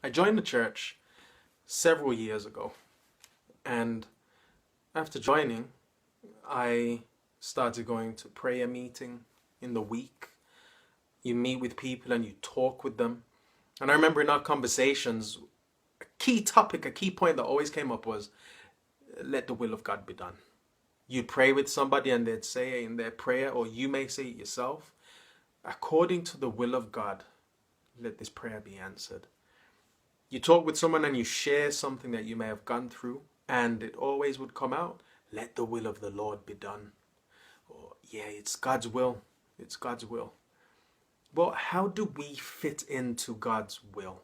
I joined the church several years ago, and after joining, I started going to prayer meeting in the week. You meet with people and you talk with them. And I remember in our conversations, a key topic, a key point that always came up was, let the will of God be done. You'd pray with somebody and they'd say in their prayer, or you may say it yourself, according to the will of God, let this prayer be answered. You talk with someone and you share something that you may have gone through, and it always would come out, let the will of the Lord be done. Or, yeah, it's God's will. It's God's will. Well, how do we fit into God's will?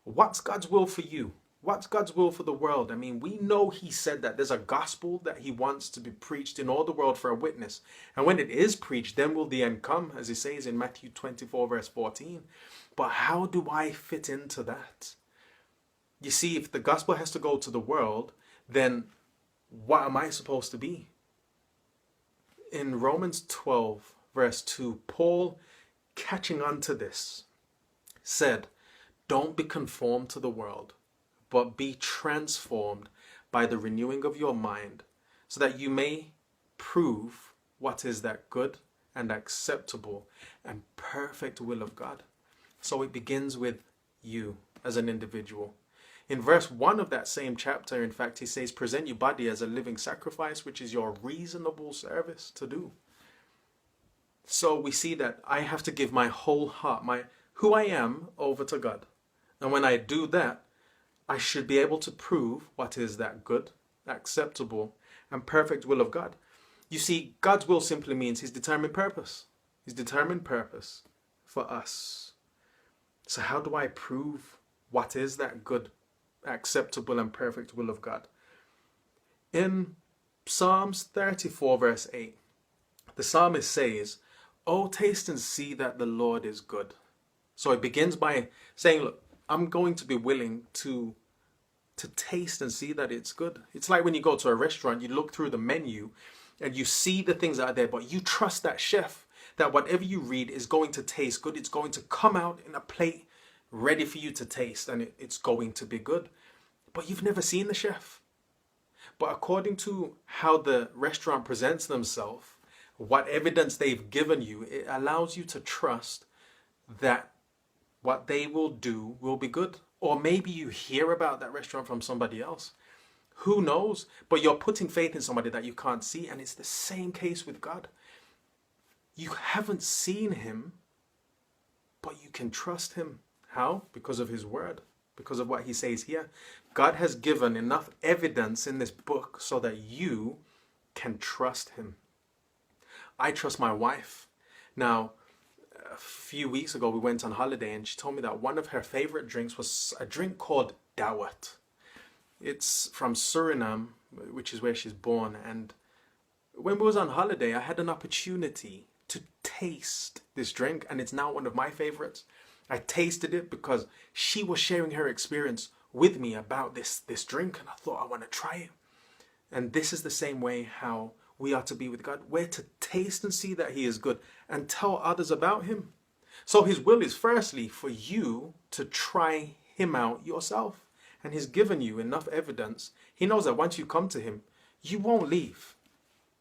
What's God's will for you? What's God's will for the world? I mean, we know He said that there's a gospel that He wants to be preached in all the world for a witness. And when it is preached, then will the end come, as He says in Matthew 24, verse 14. But how do I fit into that? You see, if the gospel has to go to the world, then what am I supposed to be? In Romans 12, verse 2, Paul, catching on to this, said, don't be conformed to the world, but be transformed by the renewing of your mind, so that you may prove what is that good and acceptable and perfect will of God. So it begins with you as an individual. In verse 1 of that same chapter, in fact, he says, present your body as a living sacrifice, which is your reasonable service to do. So we see that I have to give my whole heart, who I am, over to God. And when I do that, I should be able to prove what is that good, acceptable, and perfect will of God. You see, God's will simply means His determined purpose. His determined purpose for us. So how do I prove what is that good, acceptable, and perfect will of God? In Psalms 34, verse 8, the psalmist says, oh, taste and see that the Lord is good. So it begins by saying, look, I'm going to be willing to taste and see that it's good. It's like when you go to a restaurant, you look through the menu and you see the things that are there, but you trust that chef that whatever you read is going to taste good. It's going to come out in a plate ready for you to taste, and it's going to be good. But you've never seen the chef. But according to how the restaurant presents themselves, what evidence they've given you, it allows you to trust that what they will do will be good. Or maybe you hear about that restaurant from somebody else. Who knows? But you're putting faith in somebody that you can't see. And it's the same case with God. You haven't seen Him, but you can trust Him. How? Because of His word. Because of what He says here. God has given enough evidence in this book so that you can trust Him. I trust my wife. Now, a few weeks ago we went on holiday and she told me that one of her favorite drinks was a drink called Dawat. It's from Suriname, which is where she's born. And when we was on holiday, I had an opportunity to taste this drink, and it's now one of my favorites. I tasted it because she was sharing her experience with me about this drink, and I thought, I want to try it. And this is the same way how we are to be with God. We're to taste and see that He is good and tell others about Him. So His will is firstly for you to try Him out yourself. And He's given you enough evidence. He knows that once you come to Him, you won't leave.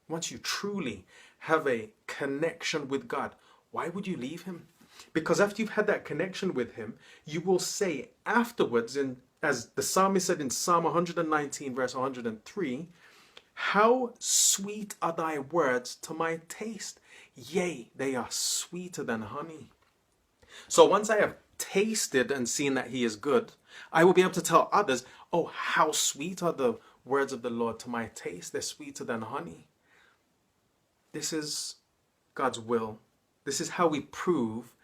Once you truly have a connection with God, why would you leave Him? Because after you've had that connection with Him, you will say afterwards, as the psalmist said in Psalm 119, verse 103, how sweet are thy words to my taste. Yea, they are sweeter than honey. So once I have tasted and seen that He is good, I will be able to tell others, oh, how sweet are the words of the Lord to my taste. They're sweeter than honey. This is God's will. This is how we prove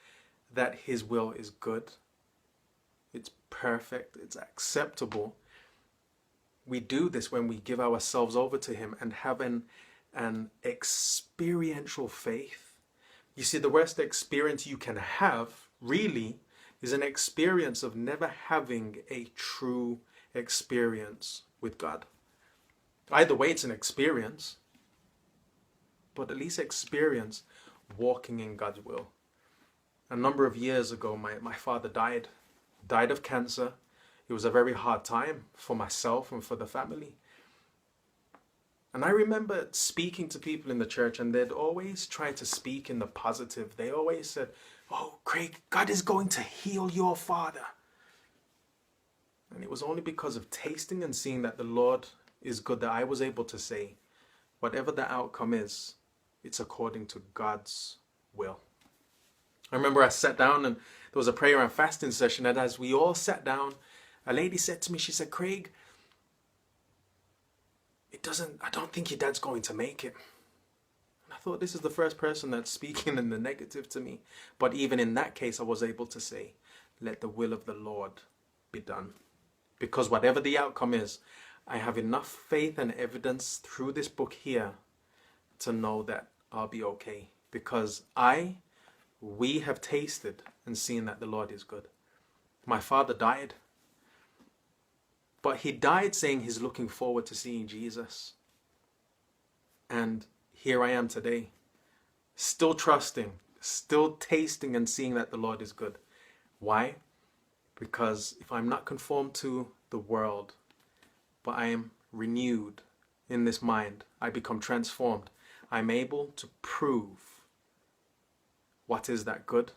that His will is good. It's perfect. It's acceptable. We do this when we give ourselves over to Him and have an experiential faith. You see, the worst experience you can have really is an experience of never having a true experience with God. Either way, it's an experience, but at least experience walking in God's will. A number of years ago, my father died. died of cancer. It was a very hard time for myself and for the family. And I remember speaking to people in the church, and they'd always try to speak in the positive. They always said, "Oh, Craig, God is going to heal your father." And it was only because of tasting and seeing that the Lord is good that I was able to say, whatever the outcome is, it's according to God's will. I remember I sat down and there was a prayer and fasting session, and as we all sat down, a lady said to me, she said, "Craig, I don't think your dad's going to make it." And I thought, this is the first person that's speaking in the negative to me. But even in that case, I was able to say, let the will of the Lord be done. Because whatever the outcome is, I have enough faith and evidence through this book here to know that I'll be okay. Because we have tasted and seen that the Lord is good. My father died. But he died saying he's looking forward to seeing Jesus. And here I am today, still trusting, still tasting and seeing that the Lord is good. Why? Because if I'm not conformed to the world, but I am renewed in this mind, I become transformed, I'm able to prove what is that good,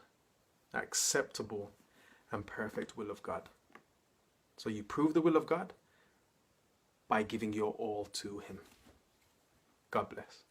acceptable, and perfect will of God. So you prove the will of God by giving your all to Him. God bless.